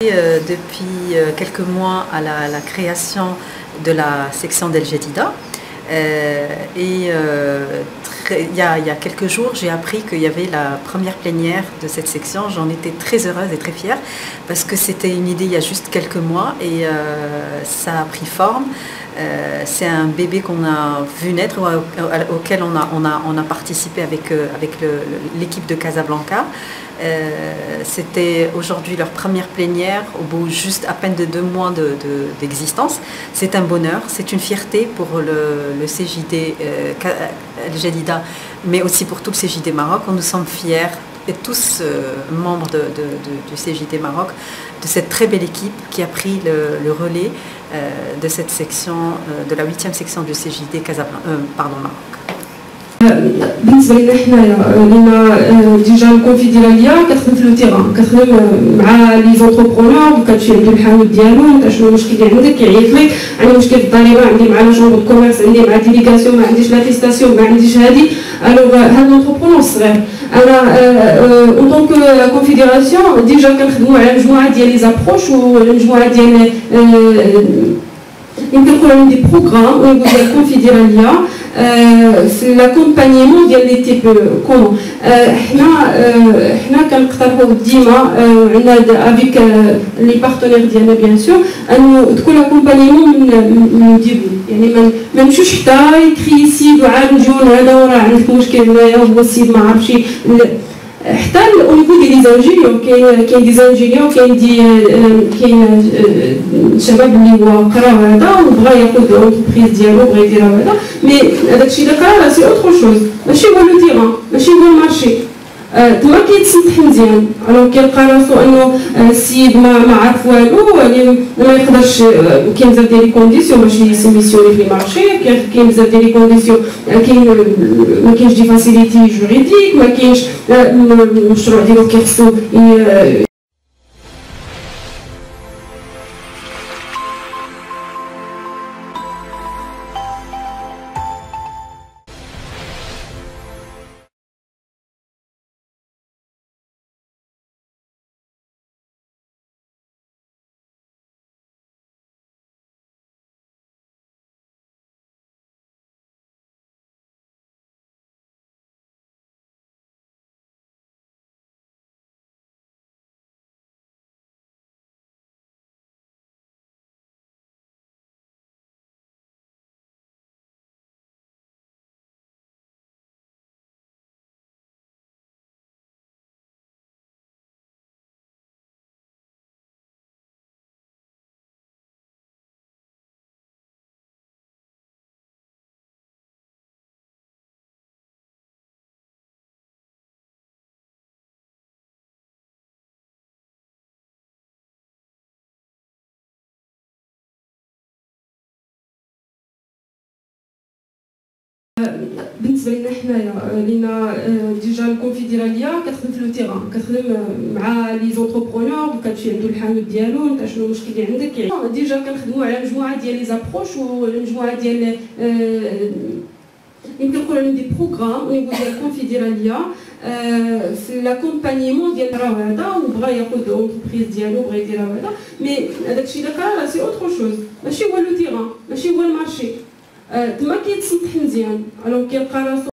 Depuis quelques mois à la création de la section d'El Jadida. Il y a quelques jours, j'ai appris qu'il y avait la première plénière de cette section. J'en étais très heureuse et très fière parce que c'était une idée il y a juste quelques mois et ça a pris forme. C'est un bébé qu'on a vu naître, auquel on a participé avec l'équipe de Casablanca. C'était aujourd'hui leur première plénière au bout juste à peine de 2 mois d'existence. C'est un bonheur, c'est une fierté pour le CJD El Jadida, mais aussi pour tout le CJD Maroc. Nous sommes fiers, et tous membres du CJD Maroc, de cette très belle équipe qui a pris le relais de cette section, de la 8e section du CJD Maroc. بالنسبه لنا حنايا لينا ديجا الكونفدراليه كتخدم في لو تيران، كتخدم مع لي زونتربرونور وكتمشي عند الحانوت ديالو. انت شنو المشكل اللي عندك كيعيط لك، عندي مشكل في الضريبه، عندي مع لا شومبر دو كوميرس، عندي مع ديليغاسيون، ما عنديش لاتيستاسيون، ما عنديش هادي. الوغ هاد لونتربرونور الصغير انا اون طونك كونفدراسيون ديجا كنخدموا على مجموعه ديال لي زابروش ومجموعه ديال يمكن نقولوا عندي بروغرام او نيفو ديال الكونفدراليه في لاكومبانيمون ديال لي تيب كومون. حنا كنقترحوا ديما عندنا افيك لي بارتنير ديالنا بيان سور انه تكون لاكومبانيمون من ديبو، يعني ما نمشيوش حتى يكريسيدو عاد نجيو هنا وراه عندك مشكل هنايا هو السيد ما عرفش. حتى او نيفو دي لي زانجينيور كاين دي زانجينيور، كاين شباب اللي هو قرا هذا وبغى ياخذ لونتربريز ديالو بغى يدير هذا، مي هذاك الشيء اللي قرا سي اوتر شوز، ماشي هو لو تيران، ماشي هو المارشي. تما كيتسمح مزيان، الوغ كيلقى راسو انه السيد ما عارف والو، يعني ما يقدرش. كاين بزاف ديال لي كونديسيون باش يسميسيوني في المارشي، كاين بزاف ديال لي كونديسيون، ما كاينش دي فاسيليتي جوريديك، ما كاينش المشروع ديالو كيخصو بالنسبه لنا حنايا لينا ديجا الكونفدراليه كتخدم في لو تيران، كتخدم مع لي زونتربرونور وكتمشي عندو الحانوت ديالو. انت شنو المشكل اللي عندك، ديجا كنخدموا على مجموعه ديال لي زابروش ومجموعه ديال يمكن نقولوا عندي بروغرام او نيفو ديال الكونفدراليه في لاكومبانيمون ديال راه هذا وبغى ياخذ لونتربريز ديالو بغى يدير هذا، مي هذاك الشيء اللي قرا سي اوتر شوز، ماشي هو لو تيران، ماشي هو المارشي. تما كيتسمح مزيان، الوغ كيلقى راسو